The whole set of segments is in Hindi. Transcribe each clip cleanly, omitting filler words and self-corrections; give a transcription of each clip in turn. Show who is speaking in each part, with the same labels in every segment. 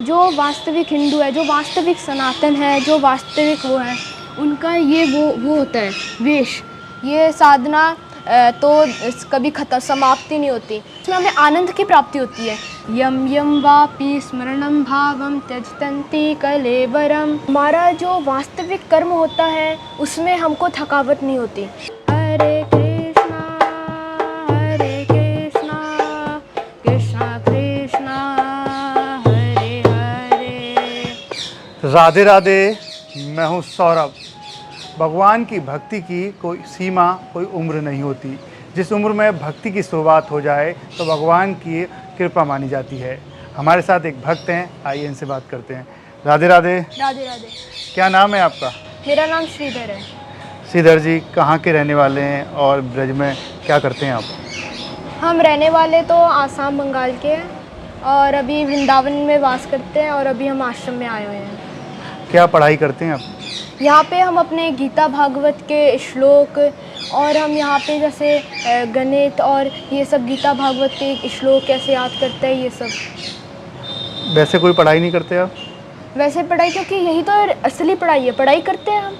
Speaker 1: जो वास्तविक हिंदू है, जो वास्तविक सनातन है, जो वास्तविक वो है, उनका ये वो होता है वेश। ये साधना तो कभी समाप्ति नहीं होती, इसमें हमें आनंद की प्राप्ति होती है। यम यम वापि स्मरणम भावम त्यजतन्ति कलेवरम। हमारा जो वास्तविक कर्म होता है उसमें हमको थकावट नहीं होती। हरे कृष्णा कृष्णा कृष्णा हरे हरे।
Speaker 2: राधे राधे। मैं हूँ सौरभ। भगवान की भक्ति की कोई सीमा, कोई उम्र नहीं होती। जिस उम्र में भक्ति की शुरुआत हो जाए तो भगवान की कृपा मानी जाती है। हमारे साथ एक भक्त हैं, आइए इनसे बात करते हैं। राधे राधे।
Speaker 1: राधे राधे।
Speaker 2: क्या नाम है आपका?
Speaker 1: मेरा नाम श्रीधर है।
Speaker 2: श्रीधर जी कहाँ के रहने वाले हैं और ब्रज में क्या करते हैं आप?
Speaker 1: हम रहने वाले तो आसाम बंगाल के हैं और अभी वृंदावन में वास करते हैं और अभी हम आश्रम में आए हुए हैं।
Speaker 2: क्या पढ़ाई करते हैं आप?
Speaker 1: यहाँ पे हम अपने गीता भागवत के श्लोक और हम यहाँ पे जैसे गणित और ये सब गीता भागवत के श्लोक कैसे याद करते हैं, ये सब।
Speaker 2: वैसे कोई पढ़ाई नहीं करते आप?
Speaker 1: वैसे पढ़ाई, क्योंकि यही तो असली पढ़ाई है। पढ़ाई करते हैं हम,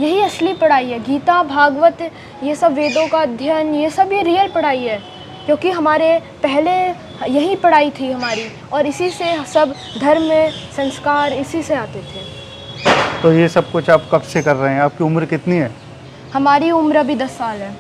Speaker 1: यही असली पढ़ाई है। गीता भागवत ये सब वेदों का अध्ययन, ये सब ये रियल पढ़ाई है, क्योंकि हमारे पहले यही पढ़ाई थी हमारी और इसी से सब धर्म में संस्कार इसी से आते थे।
Speaker 2: तो ये सब कुछ आप कब से कर रहे हैं? आपकी उम्र कितनी है?
Speaker 1: हमारी उम्र अभी 10 साल है।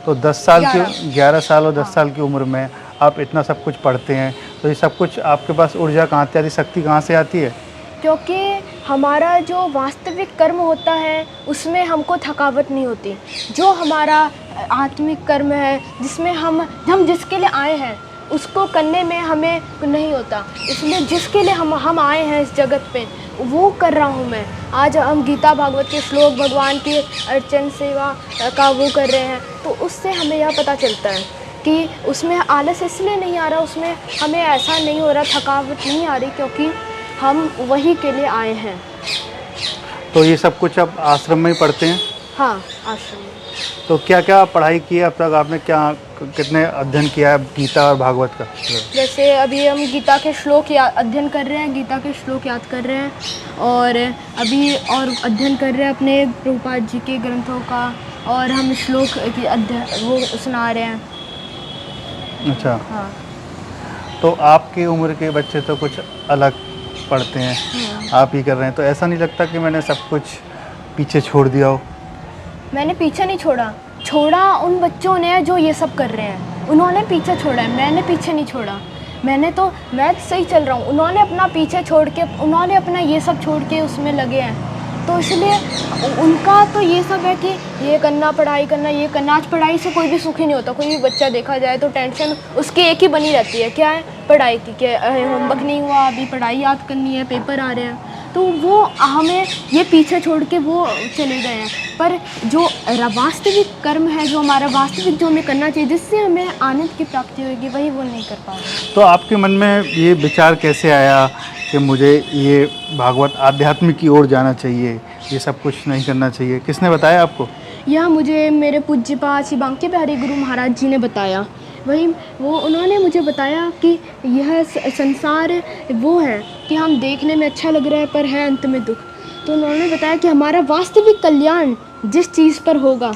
Speaker 2: तो 10 साल की 11 साल और 10 साल की उम्र में आप इतना सब कुछ पढ़ते हैं, तो ये सब कुछ आपके पास ऊर्जा कहाँ से आती, शक्ति कहाँ से आती है?
Speaker 1: क्योंकि हमारा जो वास्तविक कर्म होता है उसमें हमको थकावट नहीं होती। जो हमारा आत्मिक कर्म है, जिसमें हम जिसके लिए आए हैं उसको करने में हमें नहीं होता। इसलिए जिसके लिए हम आए हैं इस जगत पे, वो कर रहा हूँ मैं। आज हम गीता भागवत के श्लोक, भगवान की अर्चन सेवा का वो कर रहे हैं, तो उससे हमें यह पता चलता है कि उसमें आलस इसलिए नहीं आ रहा, उसमें हमें ऐसा नहीं हो रहा, थकावट नहीं आ रही, क्योंकि हम वही के लिए आए हैं।
Speaker 2: तो ये सब कुछ आप आश्रम में ही पढ़ते हैं?
Speaker 1: हाँ, आश्रम में।
Speaker 2: तो क्या क्या पढ़ाई की है अब तक आपने? कितने अध्ययन किया है गीता और भागवत का?
Speaker 1: जैसे अभी हम गीता के श्लोक अध्ययन कर रहे हैं, गीता के श्लोक याद कर रहे हैं और अभी और अध्ययन कर रहे हैं अपने प्रभुपाद जी के ग्रंथों का, और हम श्लोक की अध्ययन वो सुना रहे हैं।
Speaker 2: अच्छा।
Speaker 1: हाँ।
Speaker 2: तो आपकी उम्र के बच्चे तो कुछ अलग पढ़ते हैं, आप ही कर रहे हैं, तो ऐसा नहीं लगता कि मैंने सब कुछ पीछे छोड़ दिया हो? मैंने
Speaker 1: पीछे नहीं छोड़ा उन बच्चों ने जो ये सब कर रहे हैं, उन्होंने पीछे छोड़ा है। मैंने पीछे नहीं छोड़ा। मैं सही चल रहा हूँ। उन्होंने अपना पीछे छोड़ के, उन्होंने अपना ये सब छोड़ के उसमें लगे हैं, तो इसलिए उनका तो ये सब है कि ये करना, पढ़ाई करना, ये करना। आज पढ़ाई से कोई भी सुखी नहीं होता। कोई भी बच्चा देखा जाए तो टेंशन उसकी एक ही बनी रहती है, क्या है? पढ़ाई की। क्या होमवर्क नहीं हुआ, अभी पढ़ाई याद करनी है, पेपर आ रहे हैं, तो वो हमें ये पीछे छोड़ के वो चले गए हैं। पर जो वास्तविक कर्म है, जो हमारा वास्तविक जो हमें करना चाहिए, जिससे हमें आनंद की प्राप्ति होगी, वही वो नहीं कर पा रहे।
Speaker 2: तो आपके मन में ये विचार कैसे आया कि मुझे ये भागवत आध्यात्मिक की ओर जाना चाहिए, ये सब कुछ नहीं करना चाहिए? किसने बताया आपको?
Speaker 1: यह मुझे मेरे पूज्यपाद श्री बांके बिहारी गुरु महाराज जी ने बताया। उन्होंने मुझे बताया कि यह संसार वो है कि हम देखने में अच्छा लग रहा है पर है अंत में दुख। तो उन्होंने बताया कि हमारा वास्तविक कल्याण जिस चीज़ पर होगा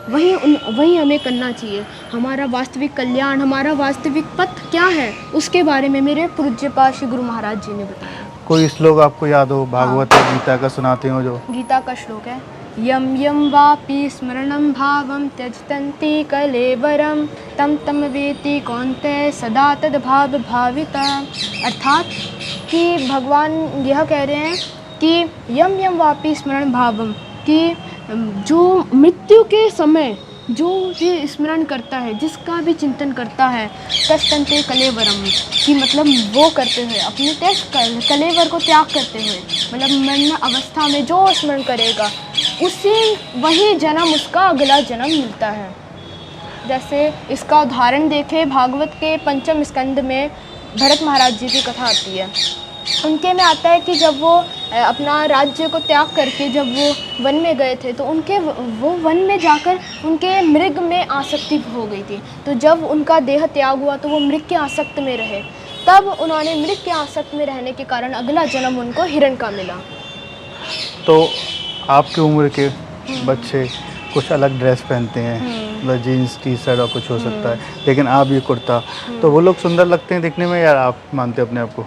Speaker 1: वही हमें करना चाहिए। हमारा वास्तविक कल्याण, हमारा वास्तविक पथ क्या है, उसके बारे में मेरे पूज्यपाद श्री गुरु महाराज जी ने बताया।
Speaker 2: कोई श्लोक आपको याद हो भागवत और गीता का, सुनाते हो जो?
Speaker 1: गीता का श्लोक है, यम यम वापि स्मरणम भावम त्यजतन्ति कलेवरम तम तम वेति कौन्तेय सदा तद भाव भाविता। अर्थात कि भगवान यह कह रहे हैं कि यम यम वापि स्मरण भावम, कि जो मृत्यु के समय जो ये स्मरण करता है, जिसका भी चिंतन करता है, त्यजतन्ते कलेवरम, कि मतलब वो करते हुए अपने कलेवर को त्याग करते हुए, मतलब मरण अवस्था में जो स्मरण करेगा उसे वही जन्म, उसका अगला जन्म मिलता है। जैसे इसका उदाहरण देखें, भागवत के 5वें स्कंद में भरत महाराज जी की कथा आती है। उनके में आता है कि जब वो अपना राज्य को त्याग करके जब वो वन में गए थे, तो वो वन में जाकर उनके मृग में आसक्ति हो गई थी। तो जब उनका देह त्याग हुआ तो वो मृग के आसक्त में रहे। तब उन्होंने मृग के आसक्त में रहने के कारण अगला जन्म उनको हिरण का मिला।
Speaker 2: तो आपकी उम्र के बच्चे कुछ अलग ड्रेस पहनते हैं, मतलब जीन्स टी शर्ट और कुछ हो सकता है, लेकिन आप ये कुर्ता, तो वो लोग सुंदर लगते हैं दिखने में या आप मानते हैं अपने आप को?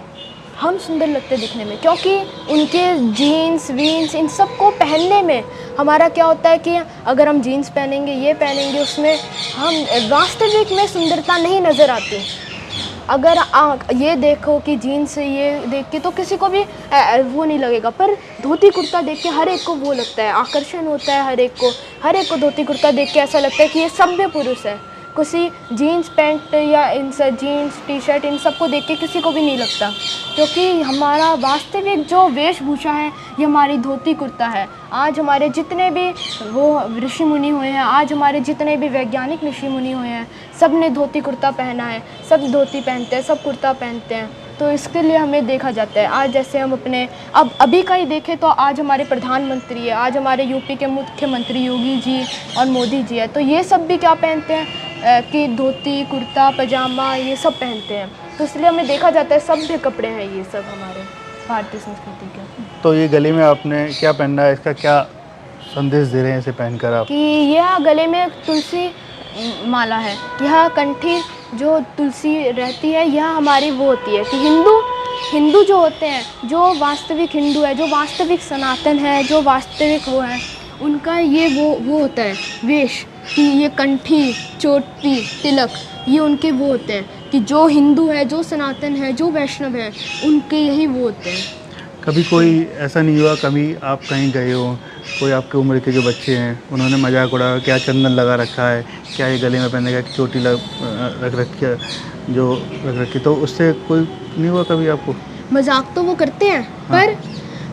Speaker 1: हम सुंदर लगते दिखने में, क्योंकि उनके जीन्स वीन्स इन सब को पहनने में हमारा क्या होता है कि अगर हम जीन्स पहनेंगे, ये पहनेंगे, उसमें हम वास्तविक में सुंदरता नहीं नज़र आती। अगर ये देखो कि जीन्स ये देख के तो किसी को भी वो नहीं लगेगा, पर धोती कुर्ता देख के हर एक को वो लगता है, आकर्षण होता है हर एक को धोती कुर्ता देख के ऐसा लगता है कि ये सभ्य पुरुष है। किसी जीन्स पैंट या इन सब जीन्स टी शर्ट इन सब को देख के किसी को भी नहीं लगता, क्योंकि हमारा वास्तविक जो वेशभूषा है ये हमारी धोती कुर्ता है। आज हमारे जितने भी वो ऋषि मुनि हुए हैं, आज हमारे जितने भी वैज्ञानिक ऋषि मुनि हुए हैं, सब ने धोती कुर्ता पहना है, सब धोती पहनते हैं, सब कुर्ता पहनते हैं। तो इसके लिए हमें देखा जाता है। आज जैसे हम अपने अभी का ही देखें तो आज हमारे प्रधानमंत्री है, आज हमारे यूपी के मुख्यमंत्री योगी जी और मोदी जी है, तो ये सब भी क्या पहनते हैं कि धोती कुर्ता पजामा ये सब पहनते हैं। तो इसलिए हमें देखा जाता है सभ्य कपड़े हैं ये सब हमारे भारतीय संस्कृति के।
Speaker 2: तो ये गले में आपने क्या पहना है, इसका क्या संदेश दे रहे हैं इसे पहनकर आप?
Speaker 1: कि यह गले में तुलसी माला है, यह कंठी जो तुलसी रहती है यह हमारी वो होती है कि हिंदू जो होते हैं, जो वास्तविक हिंदू है, जो वास्तविक सनातन है, जो वास्तविक वो है, उनका ये वो होता है वेश कि ये कंठी चोटी तिलक ये उनके वो होते हैं कि जो हिंदू है, जो सनातन है, जो वैष्णव है, उनके यही वो होते हैं।
Speaker 2: कभी कोई ऐसा नहीं हुआ, कभी आप कहीं गए हो, कोई आपके उम्र के जो बच्चे हैं उन्होंने मजाक उड़ाया, क्या चंदन लगा रखा है, क्या ये गले में पहनेगा, चोटी रख रखी है जो रख रखी, तो उससे कोई नहीं हुआ कभी आपको?
Speaker 1: मजाक तो वो करते हैं, पर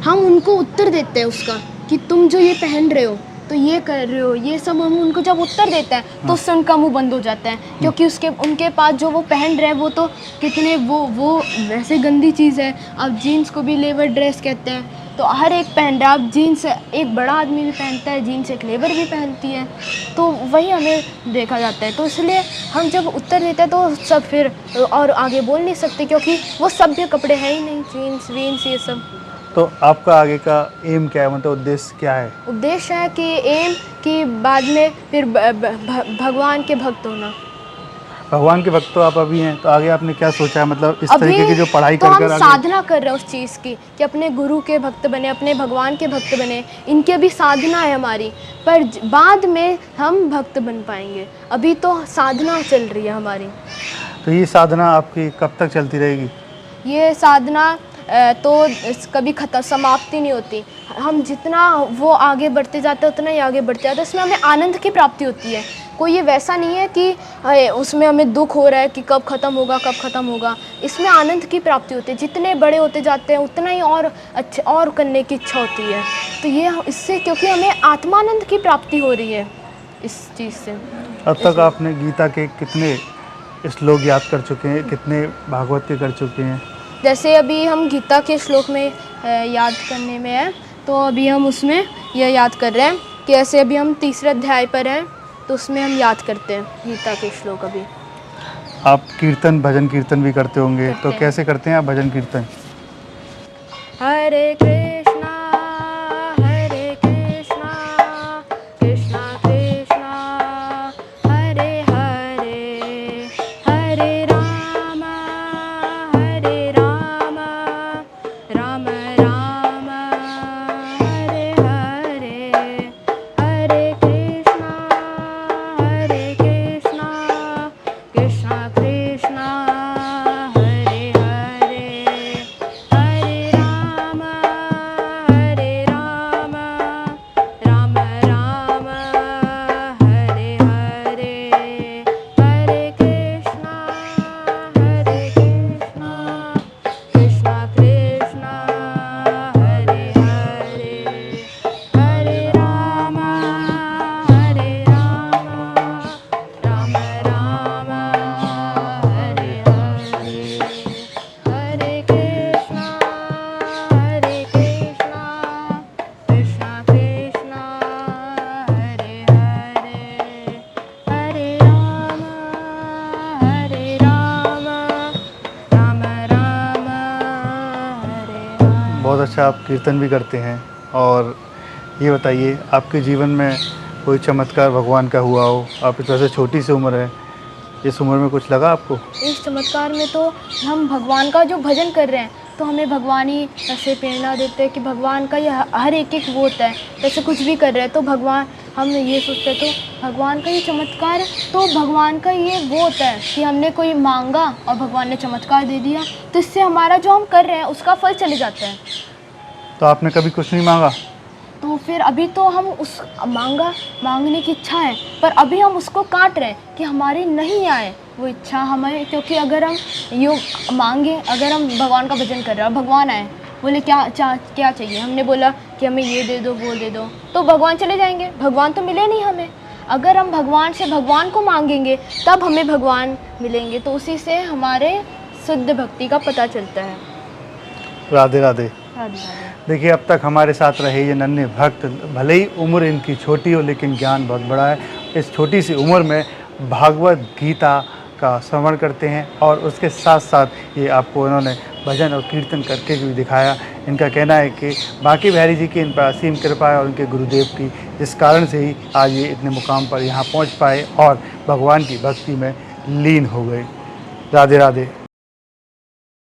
Speaker 1: हम उनको उत्तर देते हैं उसका कि तुम जो ये पहन रहे हो तो ये कर रहे हो, ये सब हम उनको जब उत्तर देते हैं तो उससे उनका मुंह बंद हो जाता है, क्योंकि उनके पास जो वो पहन रहे हैं वो तो कितने वो वैसे गंदी चीज़ है। अब जीन्स को भी लेबर ड्रेस कहते हैं, तो हर एक पहन रहा है। अब जीन्स एक बड़ा आदमी भी पहनता है, जीन्स एक लेबर भी पहनती है, तो वही हमें देखा जाता है। तो इसलिए हम जब उत्तर देते हैं तो सब फिर और आगे बोल नहीं सकते, क्योंकि वो सभ्य कपड़े हैं ही नहीं, जीन्स वीन्स ये सब।
Speaker 2: तो आपका आगे का एम क्या है, मतलब उद्देश्य क्या है?
Speaker 1: उद्देश्य है कि एम कि बाद में फिर भगवान के भक्त होना।
Speaker 2: भगवान के भक्त तो आप अभी हैं, तो आगे आपने क्या सोचा है, मतलब इस तरीके की जो पढ़ाई
Speaker 1: तो
Speaker 2: कर
Speaker 1: हम साधना कर रहे हैं उस चीज़ की कि अपने गुरु के भक्त बने, अपने भगवान के भक्त बने, इनकी अभी साधना है हमारी, पर बाद में हम भक्त बन पाएंगे। अभी तो साधना चल रही है हमारी।
Speaker 2: तो ये साधना आपकी कब तक चलती रहेगी?
Speaker 1: ये साधना तो कभी समाप्ति नहीं होती। हम जितना वो आगे बढ़ते जाते हैं उतना ही आगे बढ़ते जाते हैं, इसमें हमें आनंद की प्राप्ति होती है। कोई ये वैसा नहीं है कि उसमें हमें दुख हो रहा है कि कब ख़त्म होगा कब ख़त्म होगा। इसमें आनंद की प्राप्ति होती है। जितने बड़े होते जाते हैं उतना ही और अच्छे और करने की इच्छा होती है। तो ये इससे क्योंकि हमें आत्मानंद की प्राप्ति हो रही है इस चीज़ से।
Speaker 2: अब तक आपने गीता के कितने श्लोक याद कर चुके हैं, कितने भागवत के कर चुके हैं?
Speaker 1: जैसे अभी हम गीता के श्लोक में याद करने में है, तो अभी हम उसमें यह याद कर रहे हैं कि ऐसे अभी हम तीसरे अध्याय पर हैं, तो उसमें हम याद करते हैं गीता के श्लोक। अभी
Speaker 2: आप कीर्तन भजन कीर्तन भी करते होंगे, तो कैसे करते हैं आप भजन कीर्तन?
Speaker 1: हरे कृष्णा कृष्णा कृष्णा हरे हरे, हरे राम राम राम हरे हरे, हरे कृष्णा कृष्णा कृष्णा हरे हरे, हरे राम
Speaker 2: बहुत अच्छा आप कीर्तन भी करते हैं। और ये बताइए, आपके जीवन में कोई चमत्कार भगवान का हुआ हो? आप इस वजह से छोटी सी उम्र है, इस उम्र में कुछ लगा आपको?
Speaker 1: इस चमत्कार में तो हम भगवान का जो भजन कर रहे हैं, तो हमें भगवान ही ऐसे प्रेरणा देते हैं कि भगवान का ये हर एक वो होता है। जैसे कुछ भी कर रहे हैं तो भगवान, हम ये सोचते हैं तो भगवान का ये चमत्कार, तो भगवान का ये वो होता है कि हमने कोई मांगा और भगवान ने चमत्कार दे दिया, तो इससे हमारा जो हम कर रहे हैं उसका फल चले जाता है।
Speaker 2: तो आपने कभी कुछ नहीं मांगा?
Speaker 1: तो फिर अभी तो हम उस मांगने की इच्छा है, पर अभी हम उसको काट रहे हैं कि हमारी नहीं आए वो इच्छा हमें। क्योंकि अगर हम यूँ मांगे, अगर हम भगवान का भजन कर रहे हैं और भगवान आए, बोले क्या चाहिए, हमने बोला कि हमें ये दे दो वो दे दो, तो भगवान चले जाएंगे, भगवान तो मिले नहीं हमें। अगर हम भगवान से भगवान को मांगेंगे तब हमें भगवान मिलेंगे, तो उसी से हमारे शुद्ध भक्ति का पता चलता है।
Speaker 2: राधे राधे।
Speaker 1: राधे राधे।
Speaker 2: देखिए, अब तक हमारे साथ रहे ये नन्हे भक्त, भले ही उम्र इनकी छोटी हो लेकिन ज्ञान बहुत बड़ा है। इस छोटी सी उम्र में भागवत गीता का श्रवण करते हैं और उसके साथ साथ ये आपको इन्होंने भजन और कीर्तन करके भी दिखाया। इनका कहना है कि बांके बिहारी जी की इन पर असीम कृपा है और उनके गुरुदेव की, जिस कारण से ही आज ये इतने मुकाम पर यहाँ पहुँच पाए और भगवान की भक्ति में लीन हो गए। राधे राधे।